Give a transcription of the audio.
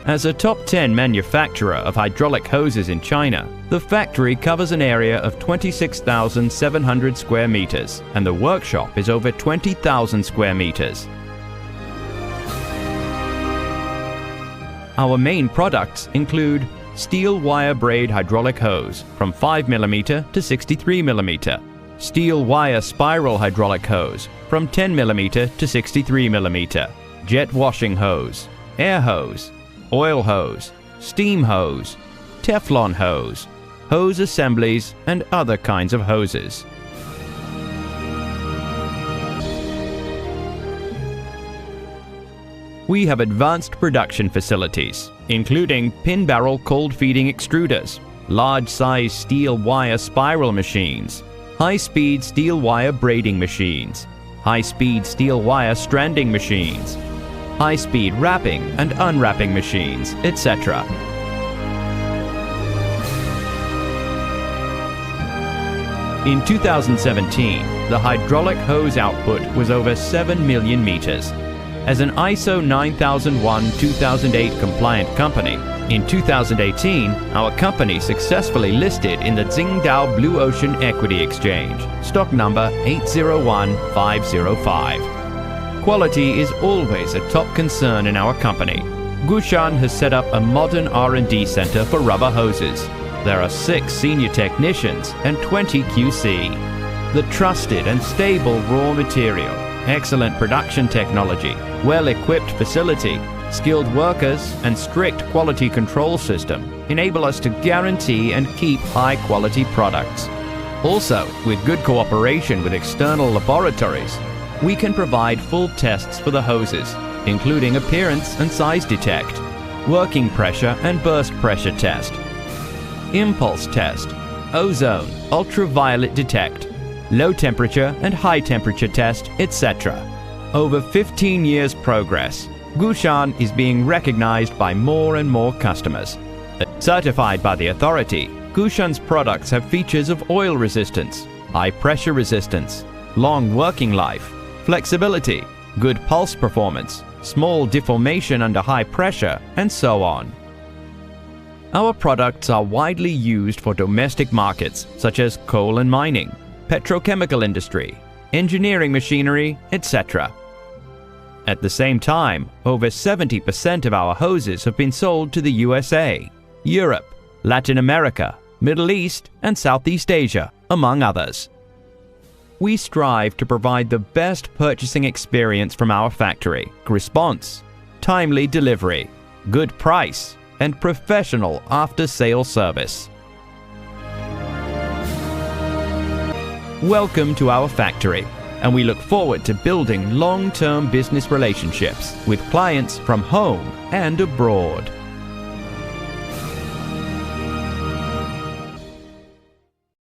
As a top 10 manufacturer of hydraulic hoses in China, the factory covers an area of 26,700 square meters, and the workshop is over 20,000 square meters. Our main products include steel wire braid hydraulic hose from 5mm to 63mm, steel wire spiral hydraulic hose from 10mm to 63mm, jet washing hose, air hose, oil hose, steam hose, Teflon hose, hose assemblies, and other kinds of hoses. We have advanced production facilities, including pin barrel cold feeding extruders, large-size steel wire spiral machines, high-speed steel wire braiding machines, high-speed steel wire stranding machines, high-speed wrapping and unwrapping machines, etc. In 2017, the hydraulic hose output was over 7 million meters. As an ISO 9001-2008 compliant company, in 2018, our company successfully listed in the Tsingtao Blue Ocean Equity Exchange, stock number 801505. Quality is always a top concern in our company. Gushan has set up a modern R&D center for rubber hoses. There are 6 senior technicians and 20 QC. The trusted and stable raw material, excellent production technology, well-equipped facility, skilled workers, and strict quality control system enable us to guarantee and keep high-quality products. Also, with good cooperation with external laboratories, we can provide full tests for the hoses, including appearance and size detect, working pressure and burst pressure test, impulse test, ozone, ultraviolet detect, low temperature and high temperature test, etc. Over 15 years progress, Gushan is being recognized by more and more customers. Certified by the authority, Gushan's products have features of oil resistance, high pressure resistance, long working life, flexibility, good pulse performance, small deformation under high pressure, and so on. Our products are widely used for domestic markets such as coal and mining, petrochemical industry, engineering machinery, etc. At the same time, over 70% of our hoses have been sold to the USA, Europe, Latin America, Middle East, and Southeast Asia, among others. We strive to provide the best purchasing experience from our factory, response, timely delivery, good price, and professional after-sale service. Welcome to our factory, and we look forward to building long-term business relationships with clients from home and abroad.